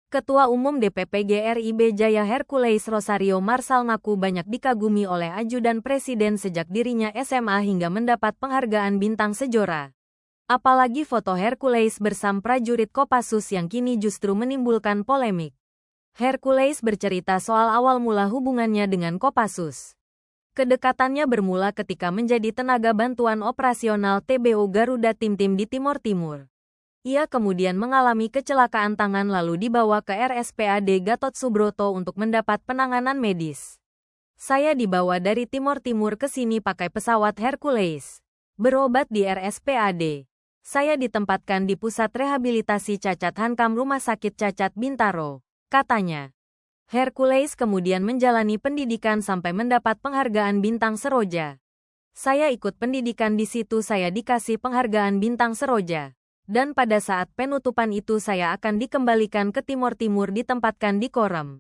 Ketua Umum DPP GRIB Jaya Hercules Rosario Marsal ngaku banyak dikagumi oleh ajudan presiden sejak dirinya SMA hingga mendapat penghargaan bintang sejora. Apalagi foto Hercules bersama prajurit Kopassus yang kini justru menimbulkan polemik. Hercules bercerita soal awal mula hubungannya dengan Kopassus. Kedekatannya bermula ketika menjadi tenaga bantuan operasional TBU Garuda Tim-Tim di Timor Timur. Ia kemudian mengalami kecelakaan tangan lalu dibawa ke RSPAD Gatot Subroto untuk mendapat penanganan medis. Saya dibawa dari Timor Timur ke sini pakai pesawat Hercules. Berobat di RSPAD. Saya ditempatkan di Pusat Rehabilitasi Cacat Hankam Rumah Sakit Cacat Bintaro, katanya. Hercules kemudian menjalani pendidikan sampai mendapat penghargaan bintang seroja. Saya ikut pendidikan di situ, saya dikasih penghargaan bintang seroja. Dan pada saat penutupan itu saya akan dikembalikan ke Timor Timur, ditempatkan di Korem.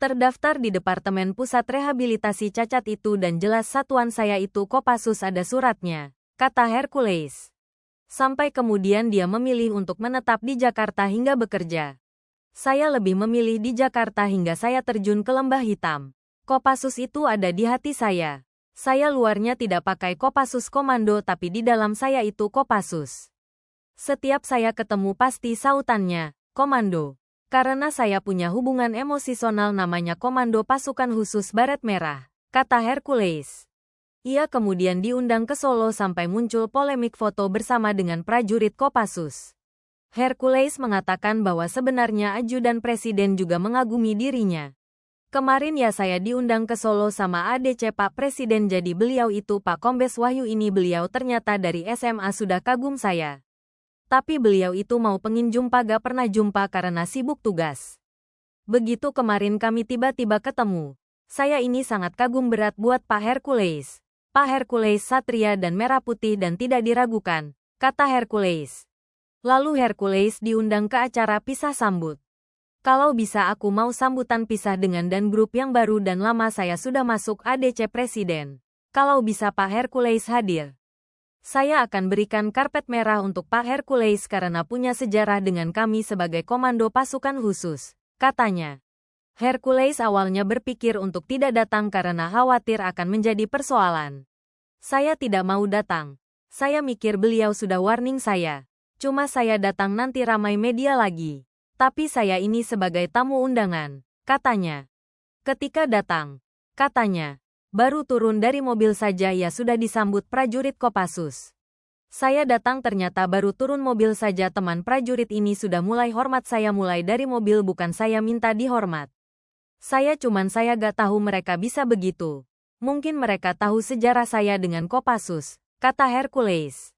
Terdaftar di Departemen Pusat Rehabilitasi Cacat itu dan jelas satuan saya itu Kopassus, ada suratnya, kata Hercules. Sampai kemudian dia memilih untuk menetap di Jakarta hingga bekerja. Saya lebih memilih di Jakarta hingga saya terjun ke Lembah Hitam. Kopassus itu ada di hati saya. Saya luarnya tidak pakai Kopassus Komando tapi di dalam saya itu Kopassus. Setiap saya ketemu pasti sautannya, komando. Karena saya punya hubungan emosional namanya Komando Pasukan Khusus Baret Merah, kata Hercules. Ia kemudian diundang ke Solo sampai muncul polemik foto bersama dengan prajurit Kopassus. Hercules mengatakan bahwa sebenarnya ajudan presiden juga mengagumi dirinya. Kemarin ya saya diundang ke Solo sama ADC Pak Presiden, jadi beliau itu Pak Kombes Wahyu ini, beliau ternyata dari SMA sudah kagum saya. Tapi beliau itu mau pengen jumpa gak pernah jumpa karena sibuk tugas. Begitu kemarin kami tiba-tiba ketemu. Saya ini sangat kagum berat buat Pak Hercules. Pak Hercules satria dan merah putih dan tidak diragukan, kata Hercules. Lalu Hercules diundang ke acara pisah sambut. Kalau bisa aku mau sambutan pisah dengan dan grup yang baru dan lama, saya sudah masuk ADC Presiden. Kalau bisa Pak Hercules hadir. Saya akan berikan karpet merah untuk Pak Hercules karena punya sejarah dengan kami sebagai Komando Pasukan Khusus, katanya. Hercules awalnya berpikir untuk tidak datang karena khawatir akan menjadi persoalan. Saya tidak mau datang. Saya mikir beliau sudah warning saya. Cuma saya datang nanti ramai media lagi. Tapi saya ini sebagai tamu undangan, katanya. Ketika datang, katanya, baru turun dari mobil saja ya sudah disambut prajurit Kopassus. Saya datang ternyata baru turun mobil saja teman prajurit ini sudah mulai hormat saya mulai dari mobil, bukan saya minta dihormat. Saya gak tahu mereka bisa begitu. Mungkin mereka tahu sejarah saya dengan Kopassus, kata Hercules.